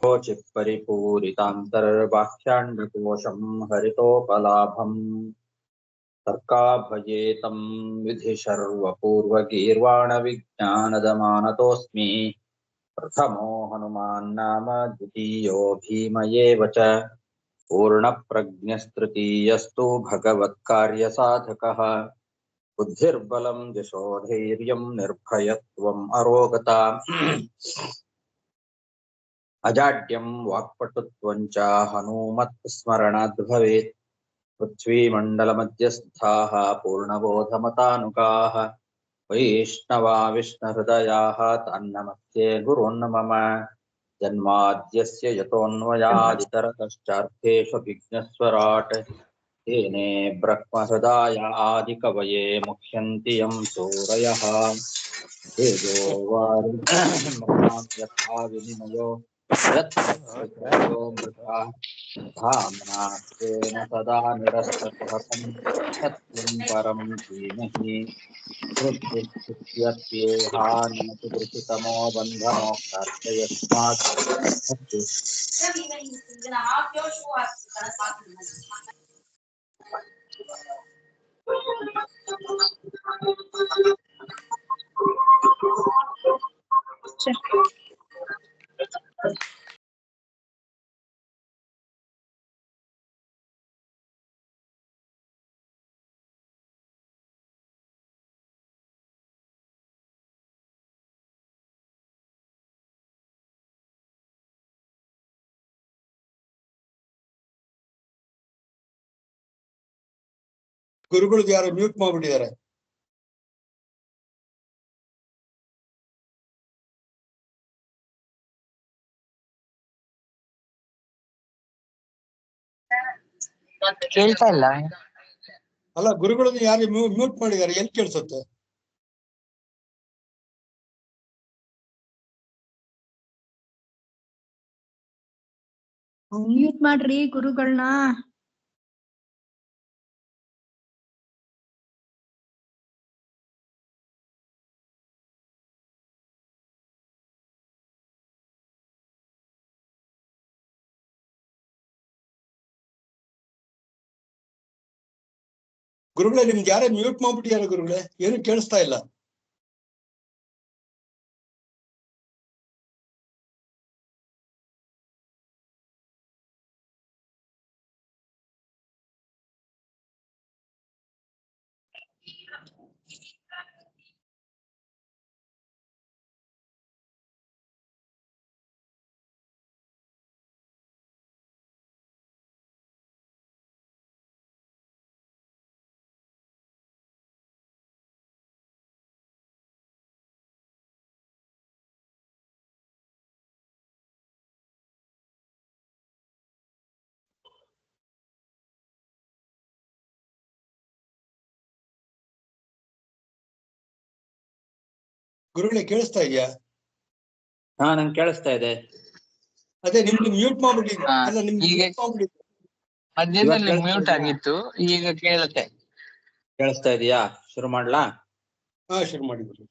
चित्परिपूरितान्तर्बाह्याण्डकोशं हरितोपलाभम् तर्काभयेतं विधि सर्वपूर्वगीर्वाणविज्ञानदमानतोऽस्मि प्रथमो हनुमान् नाम द्वितीयो भीमयेव च पूर्णप्रज्ञस्तृतीयस्तु भगवत्कार्यसाधकः बुद्धिर्बलं यशोधैर्यं निर्भयत्वम् अरोगता अजाड्यं वाक्पटुत्वं च हनूमत्स्मरणाद् भवेत् पृथ्वीमण्डलमध्यस्थाः पूर्णबोधमतानुगाः वैष्णवा विष्णुहृदयाः तान्नमस्ये गुरून् मम जन्माद्यस्य यतोऽन्वयादितरतश्चार्थेष्वभिघ्नस्वराट् तेने ब्रह्महृदाय आदिकवये मुह्यन्ति यं सूरयः तेजो वारिमृतां विनिमयो यत्सवितरो मृता धाम्ना स्वेन सदा निरस्तकुहकं सत्यं परं धीमहि मृत्युर्भृत्यप्येहानिमतिदृशितमो बन्धमोक्षाश्च यस्मात् ಗುರುಗಳಿಗೆ ಯಾರು ಮ್ಯೂಟ್ ಮಾಡ್ಬಿಟ್ಟಿದ್ದಾರೆ. ಕೇಳ್ತಾ ಇಲ್ಲ. ಅಲ್ಲ, ಗುರುಗಳನ್ನ ಯಾರು ಮ್ಯೂಟ್ ಮಾಡಿದ್ದಾರೆ, ಎಲ್ಲಿ ಕೇಳಿಸುತ್ತೆ? ಮ್ಯೂಟ್ ಮಾಡ್ರಿ ಗುರುಗಳನ್ನ. ಗುರುಗಳೇ, ನಿಮ್ಗೆ ಯಾರೇ ಮ್ಯೂಟ್ ಮಾಡ್ಬಿಟ್ಟಿದ್ದಾರೆ ಗುರುಗಳೇ, ಏನು ಕೇಳಿಸ್ತಾ ಇಲ್ಲ. ಗುರುಗಳೇ, ಕೇಳಿಸ್ತಾ ಇದೆಯಾ? ನಂಗೆ ಕೇಳಿಸ್ತಾ ಇದೆ. ಅದೇ ನಿಮ್ದು ಮ್ಯೂಟ್ ಮಾಡ್ಬಿಟ್ಟಿದ್ದೆ. ಅಲ್ಲ, ಮಧ್ಯದಲ್ಲಿ ಮ್ಯೂಟ್ ಆಗಿತ್ತು, ಈಗ ಕೇಳುತ್ತೆ. ಕೇಳಿಸ್ತಾ ಇದೆಯಾ? ಶುರು ಮಾಡ್ಲಾ? ಶುರು ಮಾಡಿ ಗುರು.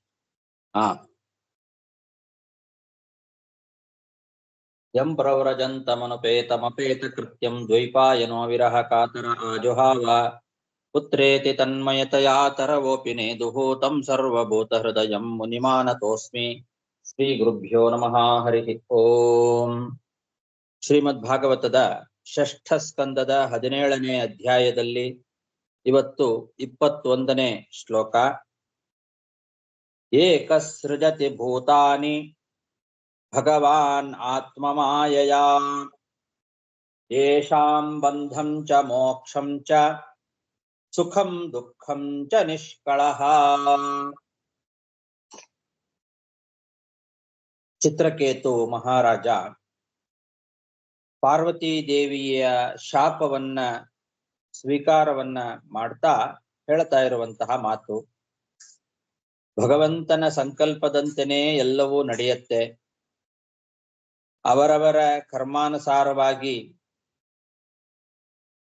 ಯಂ ಪ್ರವ್ರಜಂತಮನುಪೇತಮಪೇತ ಕೃತ್ಯಂ ದ್ವೈಪಾಯನೋ ವಿರಹ ಕಾತರ ಆಜುಹಾವ ಪುತ್ರೇತಿ ತನ್ಮಯತಯಾತರವೋಪಿ ನೇದುಃ ತಂ ಸರ್ವಭೂತ ಹೃದಯಂ ಮುನಿಮಾನತೋಸ್ಮಿ. ಶ್ರೀ ಗುರುಭ್ಯೋ ನಮಃ. ಹರಿ ಓಂ. ಶ್ರೀಮದ್ ಭಾಗವತದ ಷಷ್ಠ ಸ್ಕಂದದ 17ನೇ ಅಧ್ಯಾಯದಲ್ಲಿ ಇವತ್ತು 21ನೇ ಶ್ಲೋಕ. ಏಕಸೃಜತಿ ಭೂತಾನಿ ಭಗವಾನ್ ಆತ್ಮಮಾಯಯಾ ಯೇಷಾಂ ಬಂಧಂ ಚ ಮೋಕ್ಷಂ ಚ ಸುಖಂ ದುಃಖಂ ಚ ನಿಷ್ಕಳಃ. ಚಿತ್ರಕೇತು ಮಹಾರಾಜ ಪಾರ್ವತೀ ದೇವಿಯ ಶಾಪವನ್ನ ಸ್ವೀಕಾರವನ್ನ ಮಾಡ್ತಾ ಹೇಳ್ತಾ ಇರುವಂತಹ ಮಾತು, ಭಗವಂತನ ಸಂಕಲ್ಪದಂತೆಯೇ ಎಲ್ಲವೂ ನಡೆಯುತ್ತೆ. ಅವರವರ ಕರ್ಮಾನುಸಾರವಾಗಿ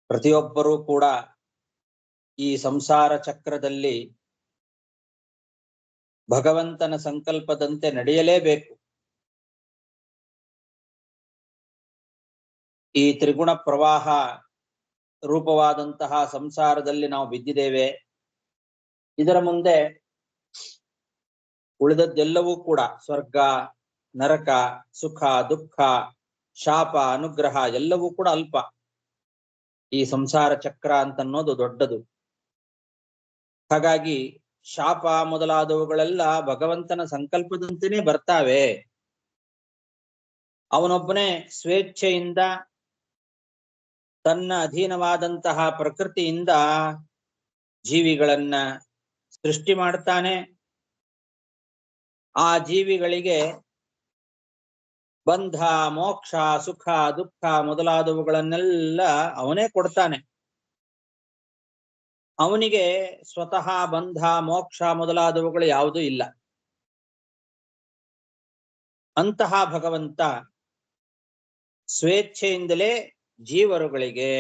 ಪ್ರತಿಯೊಬ್ಬರೂ ಕೂಡ ಈ ಸಂಸಾರ ಚಕ್ರದಲ್ಲಿ ಭಗವಂತನ ಸಂಕಲ್ಪದಂತೆ ನಡೆಯಲೇಬೇಕು. ಈ ತ್ರಿಗುಣ ಪ್ರವಾಹ ರೂಪವಾದಂತಹ ಸಂಸಾರದಲ್ಲಿ ನಾವು ಬಿದ್ದಿದ್ದೇವೆ. ಇದರ ಮುಂದೆ ಉಳಿದದ್ದೆಲ್ಲವೂ ಕೂಡ ಸ್ವರ್ಗ, ನರಕ, ಸುಖ, ದುಃಖ, ಶಾಪ, ಅನುಗ್ರಹ ಎಲ್ಲವೂ ಕೂಡ ಅಲ್ಪ. ಈ ಸಂಸಾರ ಚಕ್ರ ಅಂತನ್ನೋದು ದೊಡ್ಡದು. ಹಾಗಾಗಿ ಶಾಪ ಮೊದಲಾದವುಗಳೆಲ್ಲ ಭಗವಂತನ ಸಂಕಲ್ಪದಂತೆಯೇ ಬರ್ತಾವೆ. ಅವನೊಬ್ಬನೇ ಸ್ವೇಚ್ಛೆಯಿಂದ ತನ್ನ ಅಧೀನವಾದಂತಹ ಪ್ರಕೃತಿಯಿಂದ ಜೀವಿಗಳನ್ನ ಸೃಷ್ಟಿ ಮಾಡ್ತಾನೆ. ಆ ಜೀವಿಗಳಿಗೆ ಬಂಧ, ಮೋಕ್ಷ, ಸುಖ, ದುಃಖ ಮೊದಲಾದವುಗಳನ್ನೆಲ್ಲ ಅವನೇ ಕೊಡ್ತಾನೆ. ಅವನಿಗೆ ಸ್ವತಃ ಬಂಧ, ಮೋಕ್ಷ ಮೊದಲಾದವುಗಳು ಯಾವುದೂ ಇಲ್ಲ. ಅಂತಹ ಭಗವಂತ ಸ್ವೇಚ್ಛೆಯಿಂದಲೇ ಜೀವರುಗಳಿಗೆ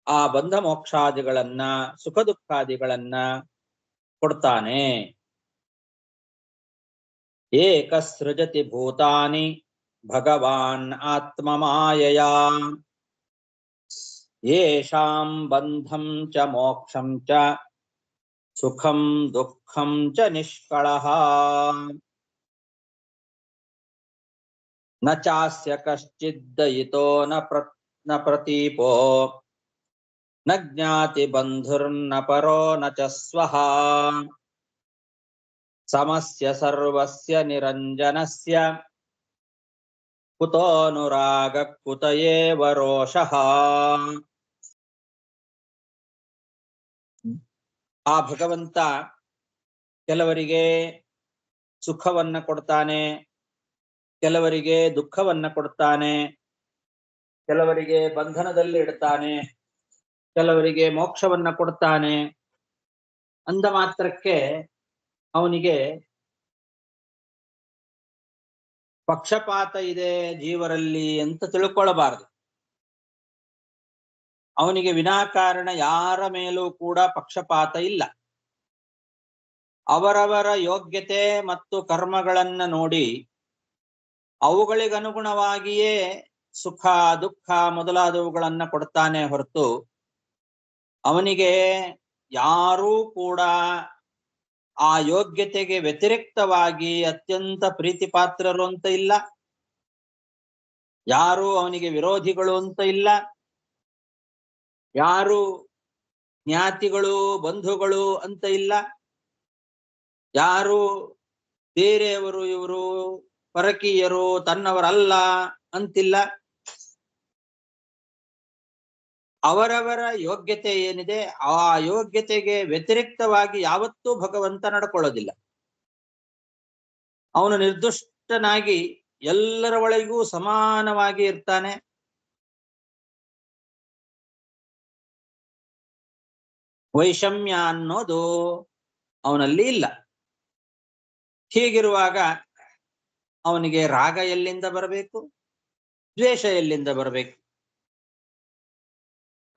ಆ ಬಂಧ ಮೋಕ್ಷಾದಿಗಳನ್ನ, ಸುಖ ದುಃಖಾದಿಗಳನ್ನ ಕೊಡ್ತಾನೆ. ಏಕಸೃಜತಿ ಭೂತಾನಿ ಭಗವಾನ್ ಆತ್ಮ ಮಾಯಯಾ ಯೇಷಾಂ ಬಂಧಂ ಚ ಮೋಕ್ಷಂ ಚ ಸುಖಂ ದುಃಖಂ ಚ ನಿಷ್ಕಳಃ ನ ಚಾಸ್ಯ ಕಶ್ಚಿದ್ದಯಿತೋ ನ ಪ್ರತೀಪೋ ನ ಜ್ಞಾತಿ ಬಂಧುರ್ನ ಪರೋ ನ ಚ ಸ್ವಃ ಸಮಸ್ಯ ಸರ್ವಸ್ಯ ನಿರಂಜನಸ್ಯ ಕುತೋನುರಾಗ ಕುತಯೇವ ರೋಷಃ. ಆ ಭಗವಂತ ಕೆಲವರಿಗೆ ಸುಖವನ್ನ ಕೊಡ್ತಾನೆ, ಕೆಲವರಿಗೆ ದುಃಖವನ್ನ ಕೊಡ್ತಾನೆ, ಕೆಲವರಿಗೆ ಬಂಧನದಲ್ಲಿ ಇಡ್ತಾನೆ, ಕೆಲವರಿಗೆ ಮೋಕ್ಷವನ್ನ ಕೊಡ್ತಾನೆ. ಅಂದ ಮಾತ್ರಕ್ಕೆ ಅವನಿಗೆ ಪಕ್ಷಪಾತ ಇದೆ ಜೀವರಲ್ಲಿ ಅಂತ ತಿಳ್ಕೊಳ್ಳಬಾರದು. ಅವನಿಗೆ ವಿನಾಕಾರಣ ಯಾರ ಮೇಲೂ ಕೂಡ ಪಕ್ಷಪಾತ ಇಲ್ಲ. ಅವರವರ ಯೋಗ್ಯತೆ ಮತ್ತು ಕರ್ಮಗಳನ್ನ ನೋಡಿ ಅವುಗಳಿಗನುಗುಣವಾಗಿಯೇ ಸುಖ, ದುಃಖ ಮೊದಲಾದವುಗಳನ್ನ ಕೊಡ್ತಾನೆ ಹೊರತು ಅವನಿಗೆ ಯಾರೂ ಕೂಡ ಆ ಯೋಗ್ಯತೆಗೆ ವ್ಯತಿರಿಕ್ತವಾಗಿ ಅತ್ಯಂತ ಪ್ರೀತಿ ಪಾತ್ರರು ಅಂತ ಇಲ್ಲ, ಯಾರು ಅವನಿಗೆ ವಿರೋಧಿಗಳು ಅಂತ ಇಲ್ಲ, ಯಾರು ಜ್ಞಾತಿಗಳು ಬಂಧುಗಳು ಅಂತ ಇಲ್ಲ, ಯಾರು ಬೇರೆಯವರು ಇವರು ಪರಕೀಯರು ತನ್ನವರಲ್ಲ ಅಂತಿಲ್ಲ. ಅವರವರ ಯೋಗ್ಯತೆ ಏನಿದೆ ಆ ಯೋಗ್ಯತೆಗೆ ವ್ಯತಿರಿಕ್ತವಾಗಿ ಯಾವತ್ತೂ ಭಗವಂತ ನಡ್ಕೊಳ್ಳೋದಿಲ್ಲ. ಅವನು ನಿರ್ದುಷ್ಟನಾಗಿ ಎಲ್ಲರ ಒಳಗೂ ಸಮಾನವಾಗಿ ಇರ್ತಾನೆ. ವೈಷಮ್ಯ ಅನ್ನೋದು ಅವನಲ್ಲಿ ಇಲ್ಲ. ಹೀಗಿರುವಾಗ ಅವನಿಗೆ ರಾಗ ಎಲ್ಲಿಂದ ಬರಬೇಕು, ದ್ವೇಷ ಎಲ್ಲಿಂದ ಬರಬೇಕು?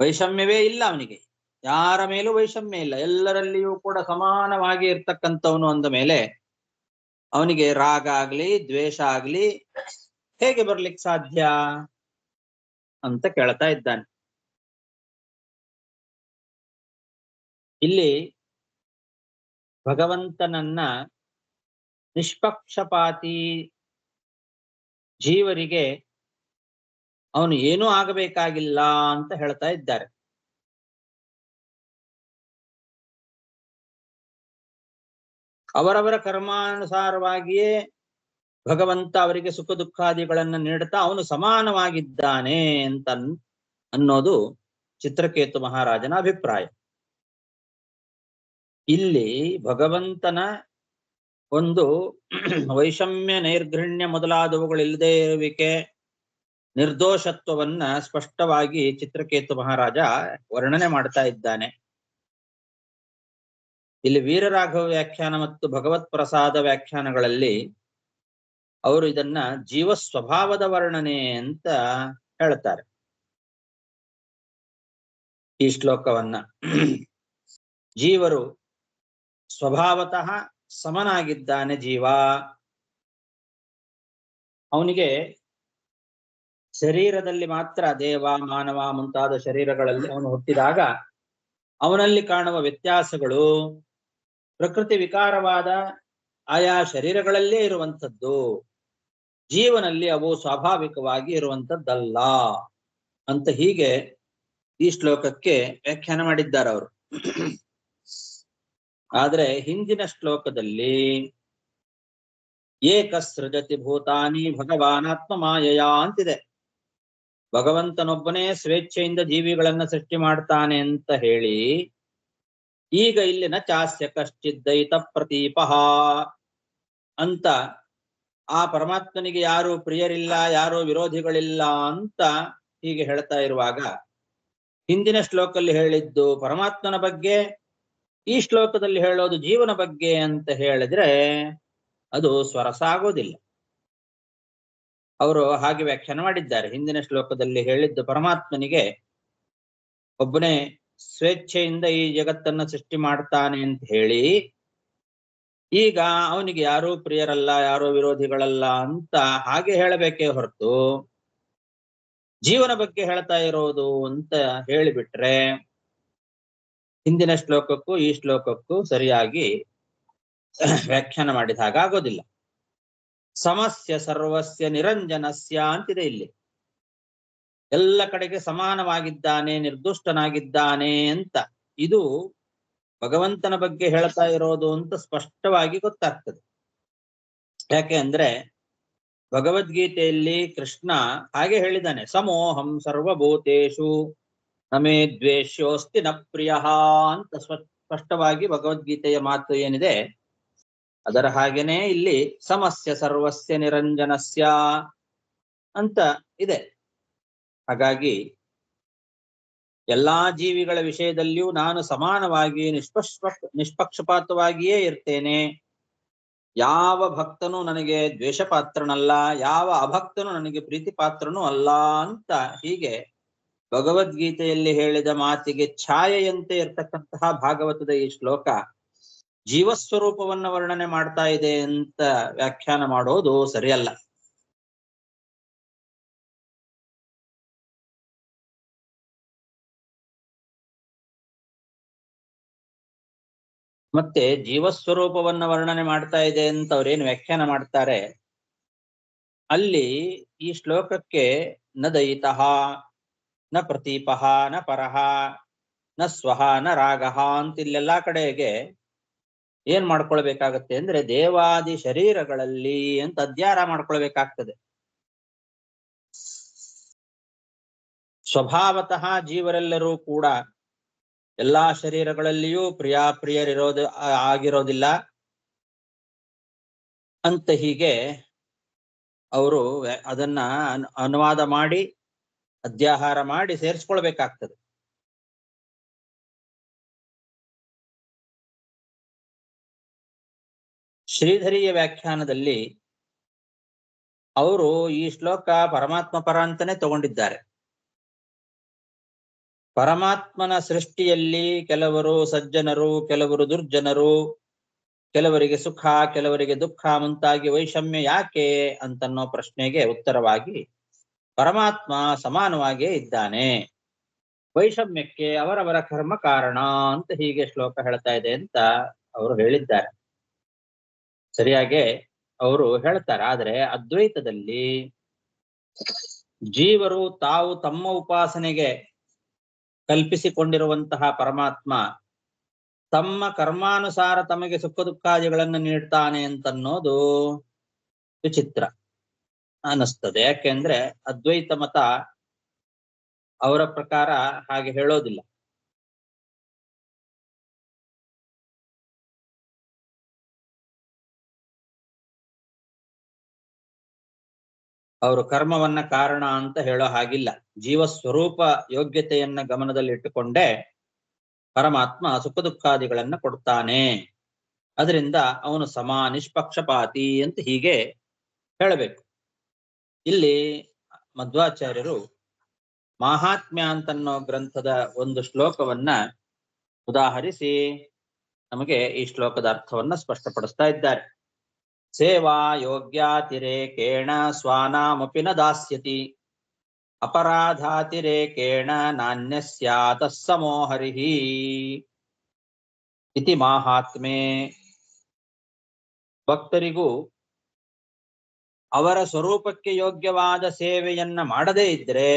ವೈಷಮ್ಯವೇ ಇಲ್ಲ ಅವನಿಗೆ, ಯಾರ ಮೇಲೂ ವೈಷಮ್ಯ ಇಲ್ಲ, ಎಲ್ಲರಲ್ಲಿಯೂ ಕೂಡ ಸಮಾನವಾಗಿ ಇರ್ತಕ್ಕಂಥವನು ಅಂದ ಮೇಲೆ ಅವನಿಗೆ ರಾಗ ಆಗ್ಲಿ ದ್ವೇಷ ಆಗ್ಲಿ ಹೇಗೆ ಬರ್ಲಿಕ್ಕೆ ಸಾಧ್ಯ ಅಂತ ಕೇಳ್ತಾ ಇದ್ದಾನೆ. ಇಲ್ಲಿ ಭಗವಂತನನ್ನ ನಿಷ್ಪಕ್ಷಪಾತಿ ಜೀವರಿಗೆ ಅವನು ಏನೂ ಆಗಬೇಕಾಗಿಲ್ಲ ಅಂತ ಹೇಳ್ತಾ ಇದ್ದಾರೆ. ಅವರವರ ಕರ್ಮಾನುಸಾರವಾಗಿಯೇ ಭಗವಂತ ಅವರಿಗೆ ಸುಖ ದುಃಖಾದಿಗಳನ್ನ ನೀಡುತ್ತಾ ಅವನು ಸಮಾನವಾಗಿದ್ದಾನೆ ಅಂತ ಅನ್ನೋದು ಚಿತ್ರಕೇತು ಮಹಾರಾಜನ ಅಭಿಪ್ರಾಯ. ಇಲ್ಲಿ ಭಗವಂತನ ಒಂದು ವೈಷಮ್ಯ, ನೈರ್ಘೃಣ್ಯ ಮೊದಲಾದವುಗಳಿಲ್ಲದೆ ಇರುವಿಕೆ, ನಿರ್ದೋಷತ್ವವನ್ನ ಸ್ಪಷ್ಟವಾಗಿ ಚಿತ್ರಕೇತು ಮಹಾರಾಜ ವರ್ಣನೆ ಮಾಡ್ತಾ ಇದ್ದಾನೆ. ಇಲ್ಲಿ ವೀರರಾಘವ ವ್ಯಾಖ್ಯಾನ ಮತ್ತು ಭಗವತ್ ಪ್ರಸಾದ ವ್ಯಾಖ್ಯಾನಗಳಲ್ಲಿ ಅವರು ಇದನ್ನ ಜೀವ ಸ್ವಭಾವದ ವರ್ಣನೆ ಅಂತ ಹೇಳ್ತಾರೆ. ಈ ಶ್ಲೋಕವನ್ನ ಜೀವರು ಸ್ವಭಾವತಃ ಸಮನಾಗಿದ್ದಾನೆ ಜೀವ. ಅವನಿಗೆ ಶರೀರದಲ್ಲಿ ಮಾತ್ರ ದೇವ ಮಾನವ ಮುಂತಾದ ಶರೀರಗಳಲ್ಲಿ ಅವನು ಹುಟ್ಟಿದಾಗ ಅವನಲ್ಲಿ ಕಾಣುವ ವ್ಯತ್ಯಾಸಗಳು ಪ್ರಕೃತಿ ವಿಕಾರವಾದ ಆಯಾ ಶರೀರಗಳಲ್ಲೇ ಇರುವಂಥದ್ದು, ಜೀವನಲ್ಲಿ ಅವು ಸ್ವಾಭಾವಿಕವಾಗಿ ಇರುವಂಥದ್ದಲ್ಲ ಅಂತ ಹೀಗೆ ಈ ಶ್ಲೋಕಕ್ಕೆ ವ್ಯಾಖ್ಯಾನ ಮಾಡಿದ್ದಾರೆ ಅವರು. ಆದ್ರೆ ಹಿಂದಿನ ಶ್ಲೋಕದಲ್ಲಿ ಏಕಸೃಜತಿ ಭೂತಾನಿ ಭಗವಾನಾತ್ಮ ಮಾಯೆಯ ಅಂತಿದೆ. ಭಗವಂತನೊಬ್ಬನೇ ಸ್ವೇಚ್ಛೆಯಿಂದ ಜೀವಿಗಳನ್ನ ಸೃಷ್ಟಿ ಮಾಡ್ತಾನೆ ಅಂತ ಹೇಳಿ, ಈಗ ಇಲ್ಲಿ ನ ಚಾಸ್ಯ ಕಶ್ಚಿದ್ದೈತ ಪ್ರತೀಪಃ ಅಂತ ಆ ಪರಮಾತ್ಮನಿಗೆ ಯಾರು ಪ್ರಿಯರಿಲ್ಲ, ಯಾರು ವಿರೋಧಿಗಳಿಲ್ಲ ಅಂತ ಹೀಗೆ ಹೇಳ್ತಾ ಇರುವಾಗ, ಹಿಂದಿನ ಶ್ಲೋಕದಲ್ಲಿ ಹೇಳಿದ್ದು ಪರಮಾತ್ಮನ ಬಗ್ಗೆ, ಈ ಶ್ಲೋಕದಲ್ಲಿ ಹೇಳೋದು ಜೀವನ ಬಗ್ಗೆ ಅಂತ ಹೇಳಿದ್ರೆ ಅದು ಸ್ವರಸ ಆಗೋದಿಲ್ಲ. ಅವರು ಹಾಗೆ ವ್ಯಾಖ್ಯಾನ ಮಾಡಿದ್ದಾರೆ. ಹಿಂದಿನ ಶ್ಲೋಕದಲ್ಲಿ ಹೇಳಿದ್ದು ಪರಮಾತ್ಮನಿಗೆ ಒಬ್ಬನೇ ಸ್ವೇಚ್ಛೆಯಿಂದ ಈ ಜಗತ್ತನ್ನ ಸೃಷ್ಟಿ ಮಾಡ್ತಾನೆ ಅಂತ ಹೇಳಿ, ಈಗ ಅವನಿಗೆ ಯಾರೂ ಪ್ರಿಯರಲ್ಲ, ಯಾರೂ ವಿರೋಧಿಗಳಲ್ಲ ಅಂತ ಹಾಗೆ ಹೇಳಬೇಕೇ ಹೊರತು ಜೀವನ ಬಗ್ಗೆ ಹೇಳ್ತಾ ಇರೋದು ಅಂತ ಹೇಳಿಬಿಟ್ರೆ ಹಿಂದಿನ ಶ್ಲೋಕಕ್ಕೂ ಈ ಶ್ಲೋಕಕ್ಕೂ ಸರಿಯಾಗಿ ವ್ಯಾಖ್ಯಾನ ಮಾಡಿದ ಹಾಗಾಗೋದಿಲ್ಲ. ಸಮಸ್ಯ ಸರ್ವಸ್ಯ ನಿರಂಜನಸ್ಯ ಅಂತಿದೆ ಇಲ್ಲಿ. ಎಲ್ಲ ಕಡೆಗೆ ಸಮಾನವಾಗಿದ್ದಾನೆ, ನಿರ್ದುಷ್ಟನಾಗಿದ್ದಾನೆ ಅಂತ ಇದು ಭಗವಂತನ ಬಗ್ಗೆ ಹೇಳ್ತಾ ಇರೋದು ಅಂತ ಸ್ಪಷ್ಟವಾಗಿ ಗೊತ್ತಾಗ್ತದೆ. ಯಾಕೆ ಅಂದ್ರೆ ಭಗವದ್ಗೀತೆಯಲ್ಲಿ ಕೃಷ್ಣ ಹಾಗೆ ಹೇಳಿದ್ದಾನೆ, ಸಮೋಹಂ ಸರ್ವಭೂತೇಷು ನಮೇ ದ್ವೇಷ್ಯೋಸ್ತಿ ನ ಪ್ರಿಯ ಅಂತ ಸ್ಪಷ್ಟವಾಗಿ ಭಗವದ್ಗೀತೆಯ ಮಾತು ಏನಿದೆ ಅದರ ಹಾಗೇನೆ ಇಲ್ಲಿ ಸಮಸ್ಯ ಸರ್ವಸ್ಯ ನಿರಂಜನಸ್ಯ ಅಂತ ಇದೆ. ಹಾಗಾಗಿ ಎಲ್ಲಾ ಜೀವಿಗಳ ವಿಷಯದಲ್ಲಿಯೂ ನಾನು ಸಮಾನವಾಗಿ ನಿಷ್ಪಕ್ಷಪಾತವಾಗಿಯೇ ಇರ್ತೇನೆ. ಯಾವ ಭಕ್ತನು ನನಗೆ ದ್ವೇಷ ಪಾತ್ರನಲ್ಲ, ಯಾವ ಅಭಕ್ತನು ನನಗೆ ಪ್ರೀತಿ ಪಾತ್ರನೂ ಅಲ್ಲ ಅಂತ ಹೀಗೆ ಭಗವದ್ಗೀತೆಯಲ್ಲಿ ಹೇಳಿದ ಮಾತಿಗೆ ಛಾಯೆಯಂತೆ ಇರ್ತಕ್ಕಂತಹ ಭಾಗವತದ ಈ ಶ್ಲೋಕ ಜೀವಸ್ವರೂಪವನ್ನ ವರ್ಣನೆ ಮಾಡ್ತಾ ಇದೆ ಅಂತ ವ್ಯಾಖ್ಯಾನ ಮಾಡೋದು ಸರಿಯಲ್ಲ. ಮತ್ತೆ ಜೀವಸ್ವರೂಪವನ್ನ ವರ್ಣನೆ ಮಾಡ್ತಾ ಇದೆ ಅಂತ ಅವ್ರೇನು ವ್ಯಾಖ್ಯಾನ ಮಾಡ್ತಾರೆ, ಅಲ್ಲಿ ಈ ಶ್ಲೋಕಕ್ಕೆ ನ ದಯಿತಃ ನ ಪ್ರತೀಪಃ ನ ಪರಃ ನ ಸ್ವಹ ನ ರಾಗಃ ಅಂತ ಇಲ್ಲೆಲ್ಲಾ ಕಡೆಗೆ ಏನ್ ಮಾಡ್ಕೊಳ್ಬೇಕಾಗತ್ತೆ ಅಂದ್ರೆ ದೇವಾದಿ ಶರೀರಗಳಲ್ಲಿ ಅಂತ ಅಧ್ಯಾರ ಮಾಡ್ಕೊಳ್ಬೇಕಾಗ್ತದೆ. ಸ್ವಭಾವತಃ ಜೀವರೆಲ್ಲರೂ ಕೂಡ ಎಲ್ಲಾ ಶರೀರಗಳಲ್ಲಿಯೂ ಪ್ರಿಯರಿರೋದು ಆಗಿರೋದಿಲ್ಲ ಅಂತ ಹೀಗೆ ಅವರು ಅದನ್ನ ಅನುವಾದ ಮಾಡಿ ಅಧ್ಯಾಹಾರ ಮಾಡಿ ಸೇರಿಸ್ಕೊಳ್ಬೇಕಾಗ್ತದೆ. ಶ್ರೀಧರಿಯ ವ್ಯಾಖ್ಯಾನದಲ್ಲಿ ಅವರು ಈ ಶ್ಲೋಕ ಪರಮಾತ್ಮ ಪರ ಅಂತಾನೆ ತಗೊಂಡಿದ್ದಾರೆ. ಪರಮಾತ್ಮನ ಸೃಷ್ಟಿಯಲ್ಲಿ ಕೆಲವರು ಸಜ್ಜನರು, ಕೆಲವರು ದುರ್ಜನರು, ಕೆಲವರಿಗೆ ಸುಖ, ಕೆಲವರಿಗೆ ದುಃಖ ಮುಂತಾಗಿ ವೈಷಮ್ಯ ಯಾಕೆ ಅಂತನ್ನೋ ಪ್ರಶ್ನೆಗೆ ಉತ್ತರವಾಗಿ ಪರಮಾತ್ಮ ಸಮಾನವಾಗಿಯೇ ಇದ್ದಾನೆ, ವೈಷಮ್ಯಕ್ಕೆ ಅವರವರ ಕರ್ಮ ಕಾರಣ ಅಂತ ಹೀಗೆ ಶ್ಲೋಕ ಹೇಳ್ತಾ ಇದೆ ಅಂತ ಅವರು ಹೇಳಿದ್ದಾರೆ. ಸರಿಯಾಗೆ ಅವರು ಹೇಳ್ತಾರೆ. ಆದ್ರೆ ಅದ್ವೈತದಲ್ಲಿ ಜೀವರು ತಾವು ತಮ್ಮ ಉಪಾಸನೆಗೆ ಕಲ್ಪಿಸಿಕೊಂಡಿರುವಂತಹ ಪರಮಾತ್ಮ ತಮ್ಮ ಕರ್ಮಾನುಸಾರ ತಮಗೆ ಸುಖ ದುಃಖಾದಿಗಳನ್ನು ನೀಡ್ತಾನೆ ಅಂತನ್ನೋದು ವಿಚಿತ್ರ ಅನ್ನಿಸ್ತದೆ. ಯಾಕೆಂದ್ರೆ ಅದ್ವೈತ ಮತ ಅವರ ಪ್ರಕಾರ ಹಾಗೆ ಹೇಳೋದಿಲ್ಲ. ಅವರು ಕರ್ಮವನ್ನ ಕಾರಣ ಅಂತ ಹೇಳೋ ಹಾಗಿಲ್ಲ. ಜೀವ ಸ್ವರೂಪ ಯೋಗ್ಯತೆಯನ್ನ ಗಮನದಲ್ಲಿ ಇಟ್ಟುಕೊಂಡೇ ಪರಮಾತ್ಮ ಸುಖ ದುಃಖಾದಿಗಳನ್ನ ಕೊಡ್ತಾನೆ. ಅದರಿಂದ ಅವನು ನಿಷ್ಪಕ್ಷಪಾತಿ ಅಂತ ಹೀಗೆ ಹೇಳಬೇಕು. ಇಲ್ಲಿ ಮಧ್ವಾಚಾರ್ಯರು ಮಾಹಾತ್ಮ್ಯ ಅಂತನ್ನೋ ಗ್ರಂಥದ ಒಂದು ಶ್ಲೋಕವನ್ನ ಉದಾಹರಿಸಿ ನಮಗೆ ಈ ಶ್ಲೋಕದ ಅರ್ಥವನ್ನ ಸ್ಪಷ್ಟಪಡಿಸ್ತಾ ಇದ್ದಾರೆ. ಸೇವಾ ಯೋಗ್ಯಾತಿರೇಕೇಣ ಸ್ವಾನಾಮಪಿ ನ ದಾಸ್ಯತಿ ಅಪರಾಧಾತಿರೇಕೇಣ ನಾಣ್ಯಸ್ಯಾತಃ ಸಮೋ ಹರಿಃ ಇತಿ ಮಾಹಾತ್ಮೆ. ಭಕ್ತರಿಗೂ ಅವರ ಸ್ವರೂಪಕ್ಕೆ ಯೋಗ್ಯವಾದ ಸೇವೆಯನ್ನ ಮಾಡದೇ ಇದ್ರೆ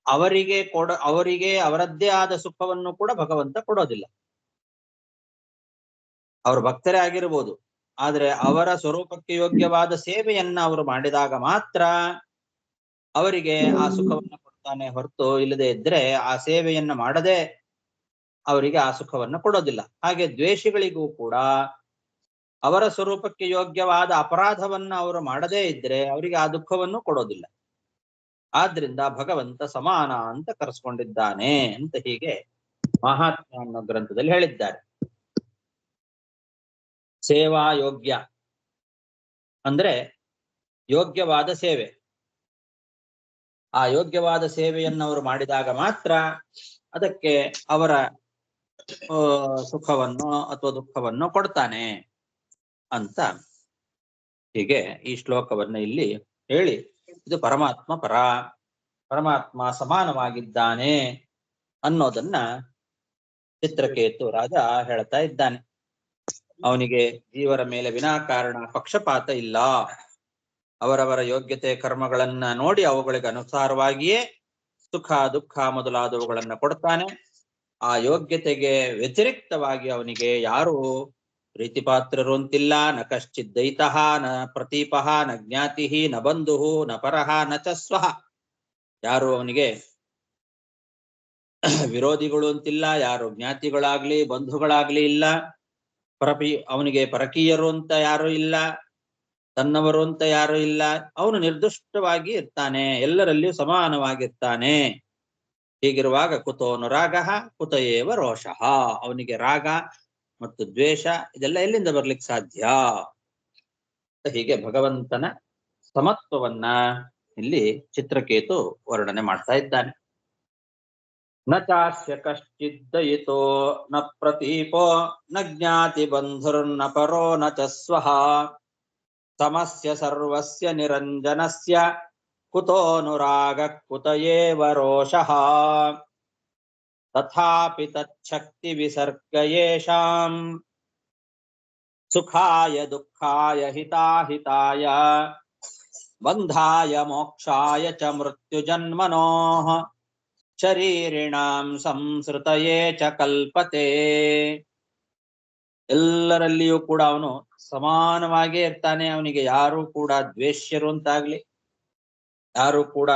ಅವರಿಗೆ ಅವರದ್ದೇ ಆದ ಸುಖವನ್ನು ಕೂಡ ಭಗವಂತ ಕೊಡೋದಿಲ್ಲ. ಅವರು ಭಕ್ತರೇ ಆಗಿರ್ಬೋದು, ಆದ್ರೆ ಅವರ ಸ್ವರೂಪಕ್ಕೆ ಯೋಗ್ಯವಾದ ಸೇವೆಯನ್ನ ಅವರು ಮಾಡಿದಾಗ ಮಾತ್ರ ಅವರಿಗೆ ಆ ಸುಖವನ್ನ ಕೊಡ್ತಾನೆ ಹೊರತು ಇಲ್ಲದೆ ಇದ್ರೆ ಆ ಸೇವೆಯನ್ನ ಮಾಡದೆ ಅವರಿಗೆ ಆ ಸುಖವನ್ನ ಕೊಡೋದಿಲ್ಲ. ಹಾಗೆ ದ್ವೇಷಿಗಳಿಗೂ ಕೂಡ ಅವರ ಸ್ವರೂಪಕ್ಕೆ ಯೋಗ್ಯವಾದ ಅಪರಾಧವನ್ನ ಅವರು ಮಾಡದೇ ಇದ್ರೆ ಅವರಿಗೆ ಆ ದುಃಖವನ್ನು ಕೊಡೋದಿಲ್ಲ. ಆದ್ರಿಂದ ಭಗವಂತ ಸಮಾನ ಅಂತ ಕರೆಸ್ಕೊಂಡಿದ್ದಾನೆ ಅಂತ ಹೀಗೆ ಮಹಾತ್ಮ ಅನ್ನೋ ಗ್ರಂಥದಲ್ಲಿ ಹೇಳಿದ್ದಾರೆ. ಸೇವಾ ಯೋಗ್ಯ ಅಂದ್ರೆ ಯೋಗ್ಯವಾದ ಸೇವೆ. ಆ ಯೋಗ್ಯವಾದ ಸೇವೆಯನ್ನು ಅವರು ಮಾಡಿದಾಗ ಮಾತ್ರ ಅದಕ್ಕೆ ಅವರ ಸುಖವನ್ನು ಅಥವಾ ದುಃಖವನ್ನು ಕೊಡ್ತಾನೆ ಅಂತ ಹೀಗೆ ಈ ಶ್ಲೋಕವನ್ನ ಇಲ್ಲಿ ಹೇಳಿ, ಇದು ಪರಮಾತ್ಮ ಪರ, ಪರಮಾತ್ಮ ಸಮಾನವಾಗಿದ್ದಾನೆ ಅನ್ನೋದನ್ನ ಚಿತ್ರಕೇತು ರಾಜ ಹೇಳ್ತಾ ಇದ್ದಾನೆ. ಅವನಿಗೆ ಜೀವರ ಮೇಲೆ ವಿನಾಕಾರಣ ಪಕ್ಷಪಾತ ಇಲ್ಲ. ಅವರವರ ಯೋಗ್ಯತೆ ಕರ್ಮಗಳನ್ನ ನೋಡಿ ಅವುಗಳಿಗೆ ಅನುಸಾರವಾಗಿಯೇ ಸುಖ ದುಃಖ ಮೊದಲಾದವುಗಳನ್ನ ಕೊಡ್ತಾನೆ. ಆ ಯೋಗ್ಯತೆಗೆ ವ್ಯತಿರಿಕ್ತವಾಗಿ ಅವನಿಗೆ ಯಾರು ಪ್ರೀತಿಪಾತ್ರರು ಅಂತಿಲ್ಲ. ನ ಕಶ್ಚಿತ್ ದೈತಃ ನ ಪ್ರತೀಪಃ ನ ಜ್ಞಾತಿ ನ ಬಂಧು ನ ಪರಃ ನ ಚ ಸ್ವಃ. ಯಾರು ಅವನಿಗೆ ವಿರೋಧಿಗಳು ಅಂತಿಲ್ಲ, ಯಾರು ಜ್ಞಾತಿಗಳಾಗ್ಲಿ ಬಂಧುಗಳಾಗ್ಲಿ ಇಲ್ಲ. ಅವನಿಗೆ ಪರಕೀಯರು ಅಂತ ಯಾರು ಇಲ್ಲ, ತನ್ನವರು ಅಂತ ಯಾರು ಇಲ್ಲ. ಅವನು ನಿರ್ದುಷ್ಟವಾಗಿ ಇರ್ತಾನೆ, ಎಲ್ಲರಲ್ಲಿಯೂ ಸಮಾನವಾಗಿರ್ತಾನೆ. ಹೀಗಿರುವಾಗ ಕುತೋನು ರಾಗ ಕುತ ಏವ ರೋಷಃ. ಅವನಿಗೆ ರಾಗ ಮತ್ತು ದ್ವೇಷ ಇದೆಲ್ಲ ಎಲ್ಲಿಂದ ಬರ್ಲಿಕ್ಕೆ ಸಾಧ್ಯ? ಹೀಗೆ ಭಗವಂತನ ಸಮತ್ವವನ್ನ ಇಲ್ಲಿ ಚಿತ್ರಕೇತು ವರ್ಣನೆ ಮಾಡ್ತಾ ಇದ್ದಾನೆ. ನ ಚಾಸ್ಯ ಕಶ್ಚಿದ್ದಯಿತೋ ನ ಪ್ರತೀಪೋ ನ ಜ್ಞಾತಿ ಬಂಧುರ್ನ ಪರೋ ನ ಚ ಸ್ವಃ ಸಮಸ್ಯ ಸರ್ವಸ್ಯ ನಿರಂಜನಸ್ಯ ಕುತೋನುರಾಗ ಕುತ ಏವ ರೋಷಃ ತಥಾಪಿ ತಚ್ಛಕ್ತಿ ವಿಸರ್ಗ ಯೇಷಾಂ ಸುಖಾಯ ದುಃಖಾಯ ಹಿತಾಹಿತಾಯ ಬಂಧಾಯ ಮೋಕ್ಷಾಯ ಚ ಮೃತ್ಯುಜನ್ಮನೋಃ ಶರೀರಿಣಾಂ ಸಂಸೃತಯೇ ಚ ಕಲ್ಪತೆ. ಎಲ್ಲರಲ್ಲಿಯೂ ಕೂಡ ಅವನು ಸಮಾನವಾಗೇ ಇರ್ತಾನೆ. ಅವನಿಗೆ ಯಾರು ಕೂಡ ದ್ವೇಷ್ಯರು ಅಂತಾಗ್ಲಿ, ಯಾರು ಕೂಡ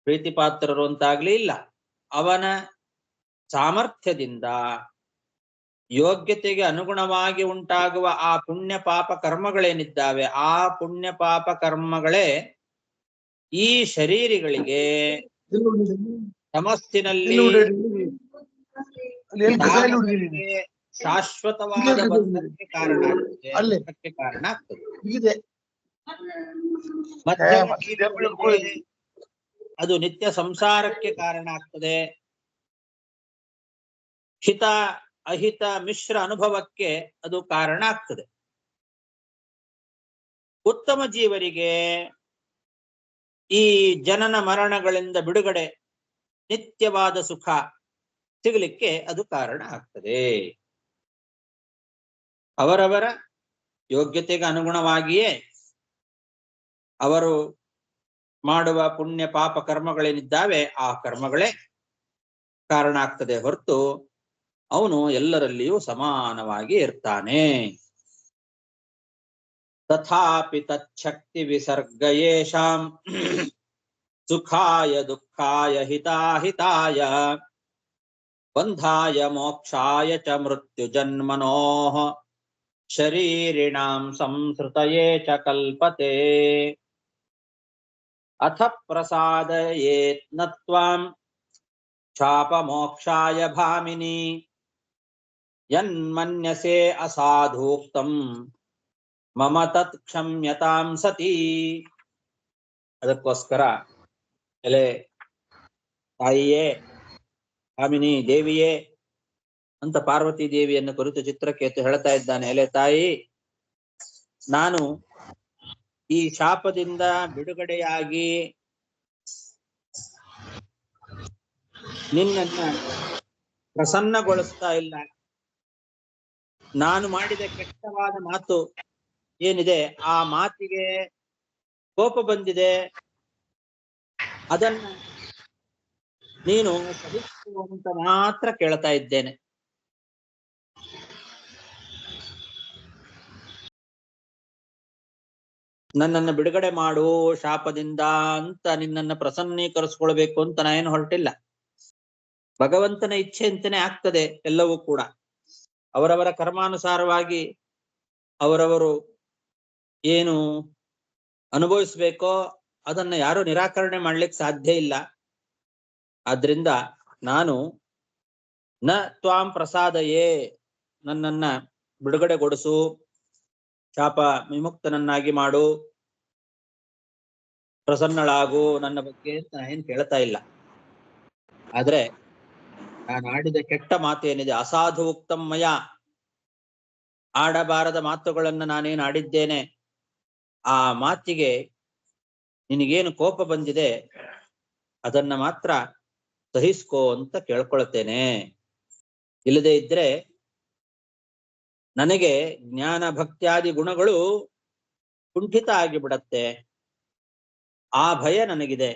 ಪ್ರೀತಿಪಾತ್ರರು ಅಂತಾಗ್ಲಿ ಇಲ್ಲ. ಅವನ ಸಾಮರ್ಥ್ಯದಿಂದ ಯೋಗ್ಯತೆಗೆ ಅನುಗುಣವಾಗಿ ಉಂಟಾಗುವ ಆ ಪುಣ್ಯ ಪಾಪ ಕರ್ಮಗಳೇನಿದ್ದಾವೆ, ಆ ಪುಣ್ಯ ಪಾಪ ಕರ್ಮಗಳೇ ಈ ಶರೀರಿಗಳಿಗೆ ತಮಸ್ಸಿನಲ್ಲಿ ಶಾಶ್ವತವಾದ ಬಂಧಕ್ಕೆ ಕಾರಣ ಆಗ್ತದೆ, ಕಾರಣ ಆಗ್ತದೆ. ಅದು ನಿತ್ಯ ಸಂಸಾರಕ್ಕೆ ಕಾರಣ ಆಗ್ತದೆ. ಹಿತ ಅಹಿತ ಮಿಶ್ರ ಅನುಭವಕ್ಕೆ ಅದು ಕಾರಣ ಆಗ್ತದೆ. ಉತ್ತಮ ಜೀವರಿಗೆ ಈ ಜನನ ಮರಣಗಳಿಂದ ಬಿಡುಗಡೆ, ನಿತ್ಯವಾದ ಸುಖ ಸಿಗಲಿಕ್ಕೆ ಅದು ಕಾರಣ ಆಗ್ತದೆ. ಅವರವರ ಯೋಗ್ಯತೆಗೆ ಅನುಗುಣವಾಗಿಯೇ ಅವರು ಮಾಡುವ ಪುಣ್ಯ ಪಾಪ ಕರ್ಮಗಳೇನಿದ್ದಾವೆ ಆ ಕರ್ಮಗಳೇ ಕಾರಣ ಆಗ್ತದೆ ಹೊರತು ಅವನು ಎಲ್ಲರಲ್ಲಿಯೂ ಸಮಾನವಾಗಿ ಇರ್ತಾನೆ. ತಥಾಪಿ ತಚ್ಛಕ್ತಿ ವಿಸರ್ಗ ಯೇಷಾಂ ಸುಖಾಯ ದುಃಖಾಯ ಹಿತಾಹಿತಾಯ ಬಂಧಾಯ ಮೋಕ್ಷಾಯ ಚ ಮೃತ್ಯುಜನ್ಮನೋಃ ಶರೀರಿಣಾಂ ಸಂಸೃತಯೇ ಚ ಕಲ್ಪತೆ. ಅಥ ಪ್ರಸಾದಯೇತ್ ನ ತ್ವಾಂ ಶಾಪಮೋಕ್ಷಾಯ ಭಾಮಿನಿ ಯನ್ಮನ್ಯಸೆ ಅಸಾಧೂಕ್ತಂ ಮಮ ತತ್ ಕ್ಷಮ್ಯತಾಂ ಸತಿ. ಅದಕ್ಕೋಸ್ಕರ ಎಲೆ ತಾಯಿಯೇ, ಭಾಮಿನಿ ದೇವಿಯೇ ಅಂತ ಪಾರ್ವತಿ ದೇವಿಯನ್ನು ಕುರಿತು ಚಿತ್ರಕೇತು ಹೇಳ್ತಾ ಇದ್ದಾನೆ. ಎಲೆ ತಾಯಿ, ನಾನು ಈ ಶಾಪದಿಂದ ಬಿಡುಗಡೆಯಾಗಿ ನಿನ್ನನ್ನ ಪ್ರಸನ್ನಗೊಳಿಸ್ತಾ ಇಲ್ಲ. ನಾನು ಮಾಡಿದ ಕೆಟ್ಟವಾದ ಮಾತು ಏನಿದೆ ಆ ಮಾತಿಗೆ ಕೋಪ ಬಂದಿದೆ, ಅದನ್ನ ನೀನು ಸಹಿಸುವಂತ ಮಾತ್ರ ಕೇಳ್ತಾ ಇದ್ದೇನೆ. ನನ್ನನ್ನು ಬಿಡುಗಡೆ ಮಾಡು ಶಾಪದಿಂದ ಅಂತ ನಿನ್ನನ್ನು ಪ್ರಸನ್ನೀಕರಿಸ್ಕೊಳ್ಬೇಕು ಅಂತ ನಾನೇನು ಹೊರಟಿಲ್ಲ. ಭಗವಂತನ ಇಚ್ಛೆ ಅಂತಾನೆ ಆಗ್ತದೆ ಎಲ್ಲವೂ ಕೂಡ. ಅವರವರ ಕರ್ಮಾನುಸಾರವಾಗಿ ಅವರವರು ಏನು ಅನುಭವಿಸ್ಬೇಕೋ ಅದನ್ನ ಯಾರು ನಿರಾಕರಣೆ ಮಾಡ್ಲಿಕ್ಕೆ ಸಾಧ್ಯ ಇಲ್ಲ. ಆದ್ರಿಂದ ನಾನು ನ ತ್ವಾಂ ಪ್ರಸಾದಯೇ, ನನ್ನನ್ನ ಬಿಡುಗಡೆಗೊಳಿಸು, ಶಾಪ ವಿಮುಕ್ತನನ್ನಾಗಿ ಮಾಡು, ಪ್ರಸನ್ನಳಾಗು ನನ್ನ ಬಗ್ಗೆ ಅಂತ ಏನ್ ಕೇಳ್ತಾ ಇಲ್ಲ. ಆದ್ರೆ ನಾನು ಆಡಿದ ಕೆಟ್ಟ ಮಾತೇನಿದೆ, ಅಸಾಧು ಉಕ್ತಂ ಮಯ, ಆಡಬಾರದ ಮಾತುಗಳನ್ನ ನಾನೇನು ಆಡಿದ್ದೇನೆ, ಆ ಮಾತಿಗೆ ನಿನಗೇನು ಕೋಪ ಬಂದಿದೆ ಅದನ್ನ ಮಾತ್ರ ಸಹಿಸ್ಕೋ ಅಂತ ಕೇಳ್ಕೊಳ್ತೇನೆ. ಇಲ್ಲದೆ ಇದ್ರೆ ನನಗೆ ಜ್ಞಾನ ಭಕ್ತ್ಯಾದಿ ಗುಣಗಳು ಕುಂಠಿತ ಆಗಿಬಿಡತ್ತೆ. ಆ ಭಯ ನನಗಿದೆ.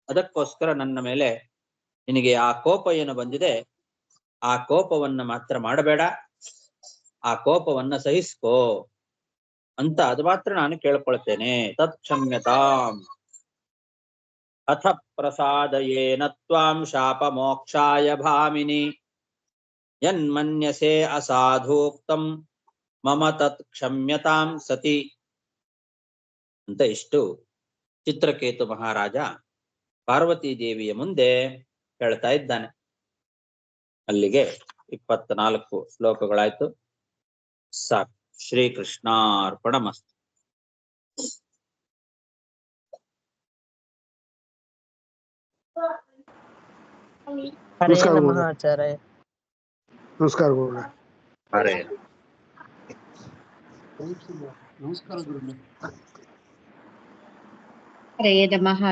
ಅದಕ್ಕೋಸ್ಕರ ನನ್ನ ಮೇಲೆ ನಿನಗೆ ಆ ಕೋಪ ಏನು ಬಂದಿದೆ ಆ ಕೋಪವನ್ನ ಮಾತ್ರ ಮಾಡಬೇಡ, ಆ ಕೋಪವನ್ನ ಸಹಿಸ್ಕೋ ಅಂತ ಅದು ಮಾತ್ರ ನಾನು ಕೇಳ್ಕೊಳ್ತೇನೆ. ತತ್ ಕ್ಷಮ್ಯತಾಂ ಅಥ ಪ್ರಸಾದಯೇನ ತ್ವಾಂ ಶಾಪ ಮೋಕ್ಷಾಯ ಭಾಮಿನಿ ಯನ್ಮನ್ಯಸೆ ಅಸಾಧೂಕ್ತಂ ಮಮ ತತ್ ಕ್ಷಮ್ಯತಾಂ ಸತಿ ಅಂತ ಇಷ್ಟು ಚಿತ್ರಕೇತು ಮಹಾರಾಜ ಪಾರ್ವತೀ ದೇವಿಯ ಮುಂದೆ ಹೇಳ್ತಾ ಇದ್ದಾನೆ. ಅಲ್ಲಿಗೆ 24 ಶ್ಲೋಕಗಳಾಯ್ತು. ಸಾಕು. ಶ್ರೀಕೃಷ್ಣಾರ್ಪಣಮಸ್ತು. ಹರೇ ನಮಸ್ಕಾರ ನಮಃ ಗುರುಗಳೇ. ಆಚಾರ್ಯ. ನಮಸ್ಕಾರ ಗುರುಗಳೇ. ಹರೇ ನಮಸ್ಕಾರ ಗುರುಗಳೇ. ಹರೇ ನಮಃ.